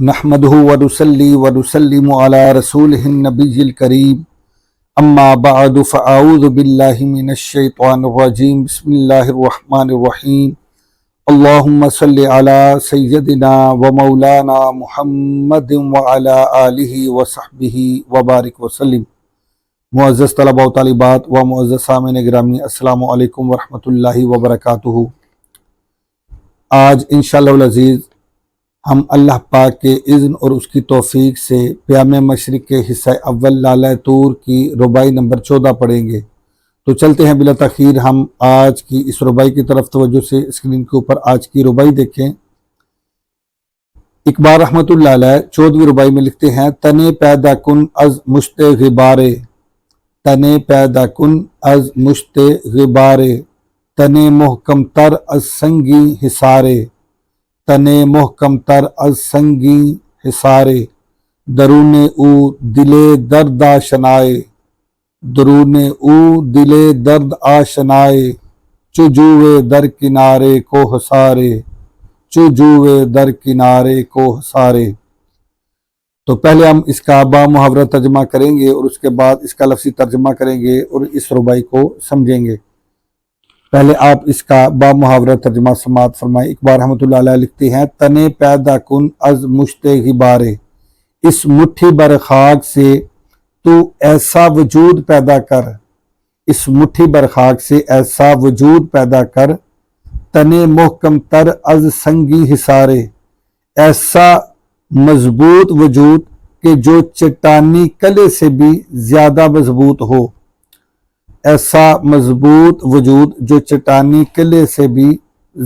نحمده ونصلي ونسلم على رسوله النبي الكريم اما بعد فاعوذ بالله من الشيطان الرجيم بسم الله الرحمن الرحيم اللهم صل على سيدنا ومولانا محمد وعلى آله وصحبه وبارك وسلم۔ معزز طلباء و طالبات و معزز سامعین گرامی، السلام علیکم ورحمۃ اللہ وبرکاتہ۔ آج انشاءاللہ العزیز ہم اللہ پاک کے اذن اور اس کی توفیق سے پیام مشرق کے حصہ اول لالہ طور کی رباعی نمبر 14 پڑھیں گے۔ تو چلتے ہیں بلا تاخیر ہم آج کی اس رباعی کی طرف توجہ سے اسکرین کے اوپر آج کی رباعی دیکھیں۔ اقبال رحمۃ اللہ علیہ 14ویں رباعی میں لکھتے ہیں: تنے پیدا کن از مشت غبارے، تنے پیدا کن از مشت غبارے، تنے محکم تر از سنگی حصارے، تنے محکم تر از سنگی حصارے، درون او دل درد آشنائے، درون او دل درد آشنائے، چجوے در کنارے کو حسارے، چجوے در کنارے کو حسارے۔ تو پہلے ہم اس کا با محاورہ ترجمہ کریں گے اور اس کے بعد اس کا لفظی ترجمہ کریں گے اور اس رباعی کو سمجھیں گے۔ پہلے آپ اس کا با محاورہ ترجمہ سماعت فرمائیں۔ اقبال رحمۃ اللہ علیہ لکھتے ہیں: تنے پیدا کن از مشت غبارے، اس مٹھی بر خاک سے تو ایسا وجود پیدا کر، اس مٹھی بر خاک سے ایسا وجود پیدا کر، تنے محکم تر از سنگی حصارے، ایسا مضبوط وجود کہ جو چٹانی کلے سے بھی زیادہ مضبوط ہو، ایسا مضبوط وجود جو چٹانی قلعے سے بھی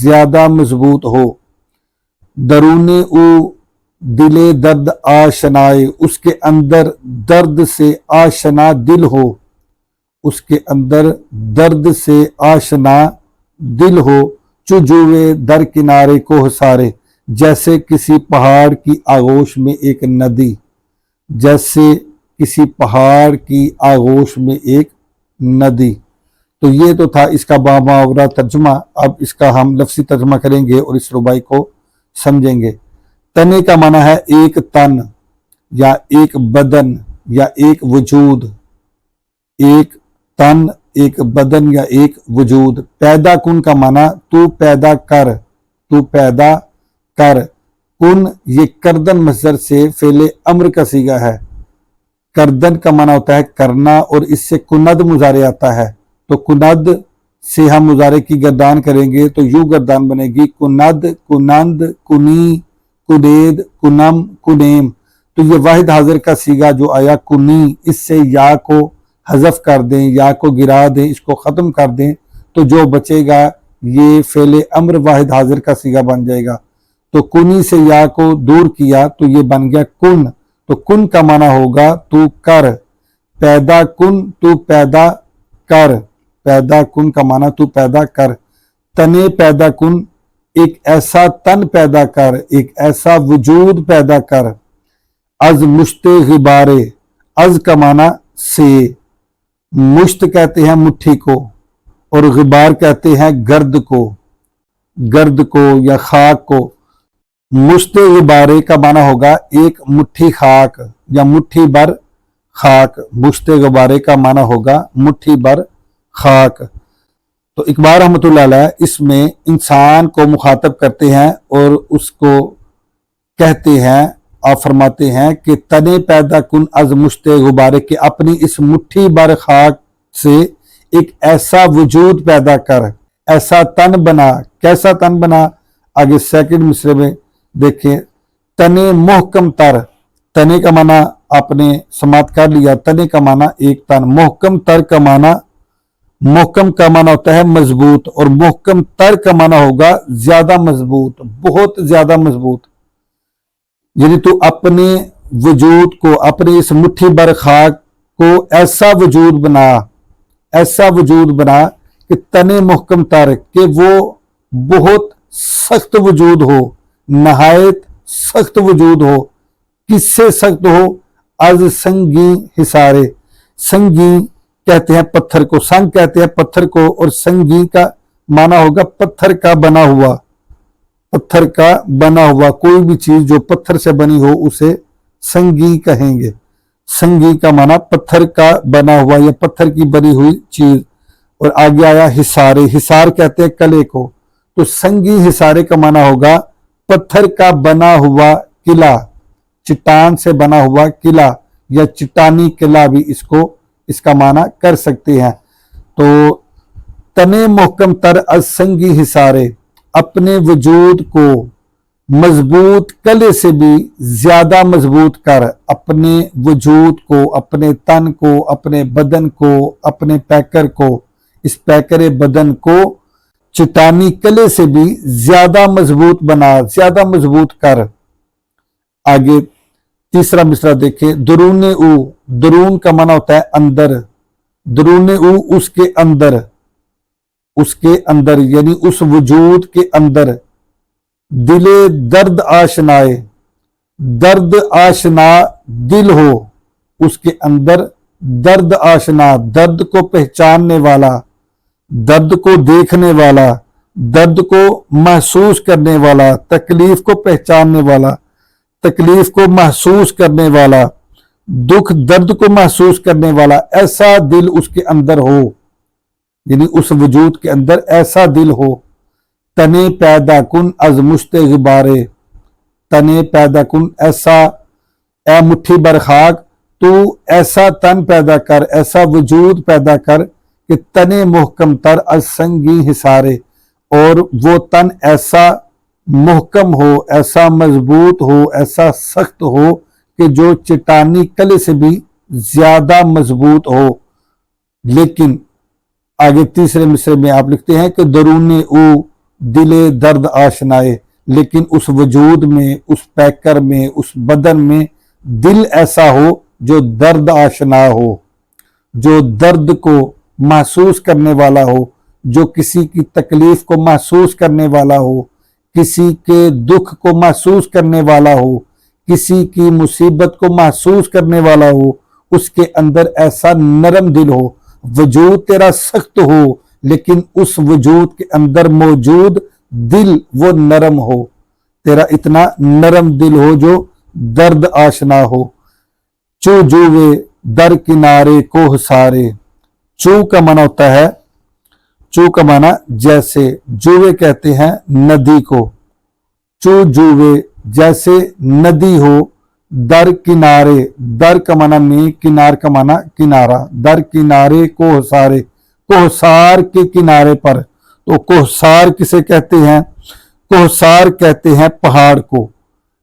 زیادہ مضبوط ہو، درون او دل درد آشنائے، اس کے اندر درد سے آشنا دل ہو، اس کے اندر درد سے آشنا دل ہو، چجوے در کنارے کو حسارے، جیسے کسی پہاڑ کی آغوش میں ایک ندی، جیسے کسی پہاڑ کی آغوش میں ایک ندی۔ تو یہ تو تھا اس کا با محاورہ ترجمہ۔ اب اس کا ہم لفظی ترجمہ کریں گے اور اس رباعی کو سمجھیں گے۔ تنے کا معنی ہے ایک تن یا ایک بدن یا ایک وجود، ایک تن، ایک بدن یا ایک وجود۔ پیدا کن کا معنی تو پیدا کر، تو پیدا کر۔ کن یہ کردن مصدر سے فعل امر کا صیغہ ہے۔ کردن کا معنی ہوتا ہے کرنا اور اس سے کند مضارع آتا ہے۔ تو کند سے ہم مضارع کی گردان کریں گے تو یوں گردان بنے گی: کند، کنند، کنی، کنید، کنم، کنیم۔ تو یہ واحد حاضر کا صیغہ جو آیا کنی، اس سے یا کو حذف کر دیں، یا کو گرا دیں، اس کو ختم کر دیں تو جو بچے گا یہ فعل امر واحد حاضر کا صیغہ بن جائے گا۔ تو کنی سے یا کو دور کیا تو یہ بن گیا کن۔ تو کن کا معنی ہوگا تو کر، پیدا کن تو پیدا کر، پیدا کن کا معنی تو پیدا کر۔ تنے پیدا کن ایک ایسا تن پیدا کر، ایک ایسا وجود پیدا کر۔ از مشت غبارے، از کا معنی سے، مشت کہتے ہیں مٹھی کو اور غبار کہتے ہیں گرد کو، گرد کو یا خاک کو۔ مشت غبارے کا معنی ہوگا ایک مٹھی خاک یا مٹھی بر خاک، مشت غبارے کا معنی ہوگا مٹھی بر خاک۔ تو اقبال رحمۃ اللہ علیہ اس میں انسان کو مخاطب کرتے ہیں اور اس کو کہتے ہیں، آپ فرماتے ہیں کہ تنے پیدا کن از مشت غبارے، کہ اپنی اس مٹھی بر خاک سے ایک ایسا وجود پیدا کر، ایسا تن بنا۔ کیسا تن بنا؟ آگے سیکنڈ مصرے میں دیکھیں: تنے محکم تر، تنے کا معنی آپ نے سماعت کر لیا، تنے کا معنی ایک تن، محکم تر کا معنی، محکم کا معنی ہوتا ہے مضبوط اور محکم تر کا معنی ہوگا زیادہ مضبوط، بہت زیادہ مضبوط۔ یعنی تو اپنے وجود کو، اپنے اس مٹھی بر خاک کو ایسا وجود بنا، ایسا وجود بنا کہ تنے محکم تر، کہ وہ بہت سخت وجود ہو، نہایت سخت وجود ہو۔ کس سے سخت ہو؟ از سنگی حصارے، سنگی کہتے ہیں پتھر کو، سنگ کہتے ہیں پتھر کو، اور سنگی کا معنی ہوگا پتھر کا بنا ہوا، पत्थर का बना हुआ कोई भी चीज जो पत्थर से बनी हो उसे संगी कहेंगे। संगी का माना पत्थर का बना हुआ या पत्थर की बनी हुई चीज। और आगे आया हिसारे, हिसार कहते हैं कले को, तो संगी हिसारे का माना होगा पत्थर का बना हुआ किला, चट्टान से बना हुआ किला या चट्टानी किला भी इसका माना कर सकते हैं। तो तने मोहकम तर अज संगी हिसारे, अपने वजूद को मजबूत कले से भी ज्यादा मजबूत कर, अपने वजूद को, अपने तन को, अपने बदन को, अपने पैकर को, इस पैकर बदन को चट्टानी कले से भी ज्यादा मजबूत बना, ज्यादा मजबूत कर। आगे तीसरा मिसरा देखें, दरूने ऊ, दरून का माना होता है अंदर, दरूने ऊ उसके अंदर, उसके अंदर यानी उस वजूद के अंदर, दिले दर्द आशनाए, दर्द आशना दिल हो, उसके अंदर दर्द आशना, दर्द को पहचानने वाला, दर्द को देखने वाला, दर्द को महसूस करने वाला, तकलीफ को पहचानने वाला, तकलीफ को महसूस करने वाला, दुख दर्द को महसूस करने वाला, ऐसा दिल उसके अंदर हो, यानी उस वजूद के अंदर ऐसा दिल हो। तने पैदा कुन अज मुश्ते गुबारे, तने पैदा कुन, ऐसा ए मुट्ठी भर खाक, तू ऐसा तन पैदा कर, ऐसा वजूद पैदा कर कि तने मुहकम तर अज संगी हिसारे, और वो तन ऐसा मुहकम हो, ऐसा मजबूत हो, ऐसा सख्त हो कि जो चट्टानी कले से भी ज्यादा मजबूत हो। लेकिन आगे तीसरे मिसरे में आप लिखते हैं कि दरूने ऊ दिले दर्द आशनाए, लेकिन उस वजूद में, उस पैकर में, उस बदन में दिल ऐसा हो जो दर्द आशना हो, जो दर्द को महसूस करने वाला हो, जो किसी की तकलीफ को महसूस करने वाला हो, किसी के दुख को महसूस करने वाला हो, किसी की मुसीबत को महसूस करने वाला हो, उसके अंदर ऐसा नरम दिल हो। वजूद तेरा सख्त हो लेकिन उस वजूद के अंदर मौजूद दिल वो नरम हो, तेरा इतना नरम दिल हो जो दर्द आशना हो। चू जूवे दर किनारे को सारे, चू का माना होता है, चू का माना जैसे, जुवे कहते हैं नदी को, चू जुवे जैसे नदी हो, दर किनारे, दर का माना में, किनार का माना किनारा, दर किनारे कोहसारे, कोहसार के किनारे पर। तो कोहसार किसे कहते हैं? कोहसार कहते हैं पहाड़ को।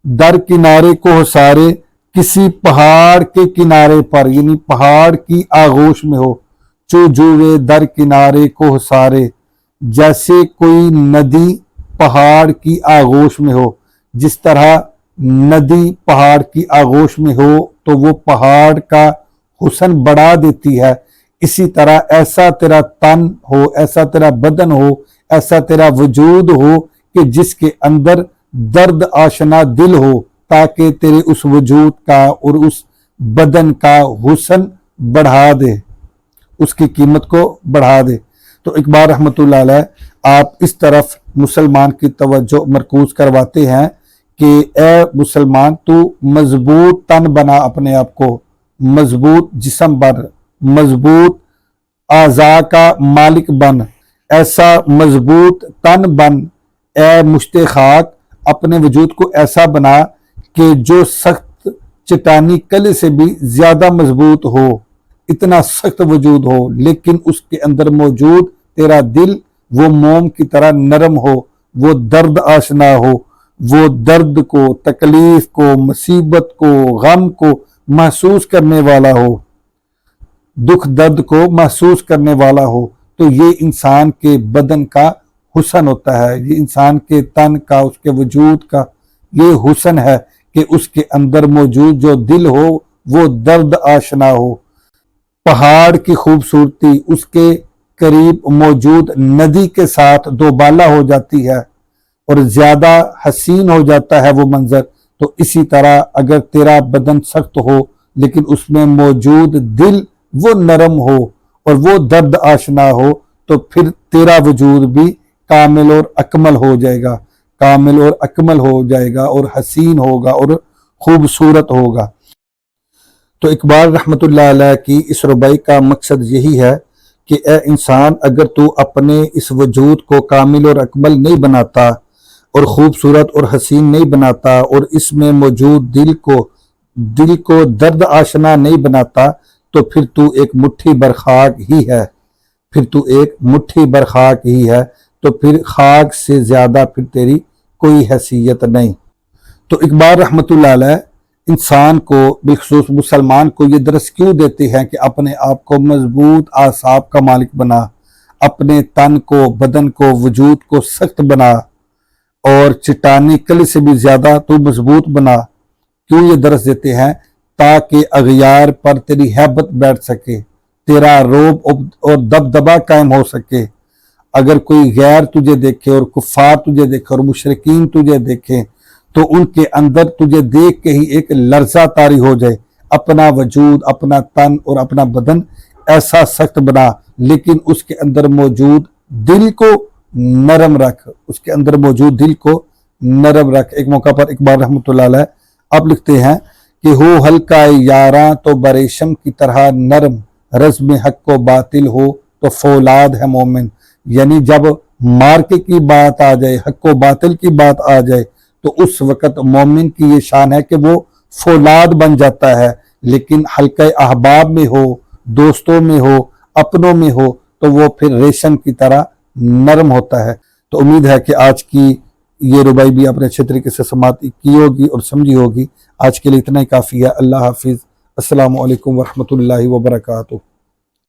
दर किनारे कोहसारे, किसी पहाड़ के किनारे पर, यानी पहाड़ की आगोश में हो। चुजुए दर किनारे कोहसारे, जैसे कोई नदी पहाड़ की आगोश में हो। जिस तरह नदी पहाड़ की आगोश में हो तो वो पहाड़ का हुस्न बढ़ा देती है, इसी तरह ऐसा तेरा तन हो, ऐसा तेरा बदन हो, ऐसा तेरा वजूद हो कि जिसके अंदर दर्द आशना दिल हो, ताकि तेरे उस वजूद का और उस बदन का हुस्न बढ़ा दे, उसकी कीमत को बढ़ा दे। तो इकबाल रहमतुल्लाह अलैह आप इस तरफ मुसलमान की तवज्जो मरकूज करवाते हैं कि ए मुसलमान, तू मजबूत तन बना, अपने आप को मजबूत जिस्म बन, मजबूत आज़ा का मालिक बन, ऐसा मजबूत तन बन। ए मुश्ते खाक, अपने वजूद को ऐसा बना कि जो सख्त चट्टानी कले से भी ज्यादा मजबूत हो, इतना सख्त वजूद हो, लेकिन उसके अंदर मौजूद तेरा दिल वो मोम की तरह नरम हो, वो दर्द आशना हो, वो दर्द को, तकलीफ को, मुसीबत को, गम को महसूस करने वाला हो, दुख दर्द को महसूस करने वाला हो। तो ये इंसान के बदन का हुस्न होता है, ये इंसान के तन का, उसके वजूद का ये हुस्न है कि उसके अंदर मौजूद जो दिल हो वो दर्द आशना हो। पहाड़ की खूबसूरती उसके करीब मौजूद नदी के साथ दोबाला हो जाती है और ज्यादा हसीन हो जाता है वो मंजर। तो इसी तरह अगर तेरा बदन सख्त हो लेकिन उसमें मौजूद दिल वो नरम हो और वो दर्द आशना हो, तो फिर तेरा वजूद भी कामिल और अकमल हो जाएगा। कामिल और अकमल हो जाएगा और हसीन होगा और खूबसूरत होगा। तो इकबाल रहमतुल्लाह अलैह की इस रुबाई का मकसद यही है कि ए इंसान, अगर तू अपने इस वजूद को कामिल और अकमल नहीं बनाता और खूबसूरत और हसीन नहीं बनाता और इसमें मौजूद दिल को दर्द आशना नहीं बनाता, तो फिर तू एक मुट्ठी भर खाक ही है। तो फिर खाक से ज्यादा फिर तेरी कोई हैसियत नहीं। तो इकबाल रहमतुल्लाह अलैह इंसान को, बिलखुसूस मुसलमान को ये दरस क्यों देते हैं कि अपने आप को मजबूत आसाब का मालिक बना, अपने तन को, बदन को, वजूद को सख्त बना और चट्टानी कली से भी ज्यादा तू मजबूत बना। क्यों ये दरस देते हैं? ताकि अगयार पर तेरी हैबत बैठ सके, तेरा रोब और दबदबा कायम हो सके। अगर कोई गैर तुझे देखे और कुफार तुझे देखे और मुशरिकीन तुझे देखे, तो उनके अंदर तुझे देख के ही एक लर्जा तारी हो जाए। अपना वजूद, अपना तन और अपना बदन ऐसा सख्त बना, लेकिन उसके अंदर मौजूद दिल को नरम रख। एक मौका पर इकबाल रहमतुल्लाह अलैह अब लिखते हैं कि हो हल्का यारा तो बरेशम की तरह नरम, रज़्म हक को बातिल हो तो फौलाद है मोमिन। यानी जब मार्के की बात आ जाए, हक को बातिल की बात आ जाए, तो उस वक़्त मोमिन की ये शान है कि वो फौलाद बन जाता है। लेकिन हल्का अहबाब में हो, दोस्तों में हो, अपनों में हो, तो वो फिर रेशम की तरह नरम होता है। तो उम्मीद है कि आज की ये रुबाई भी आपने अच्छे तरीके से समात की होगी और समझी होगी। आज के लिए इतना ही काफ़ी है। अल्लाह हाफिज़। अस्सलामु अलैकुम वरहमतुल्लाहि वबरकातुहू।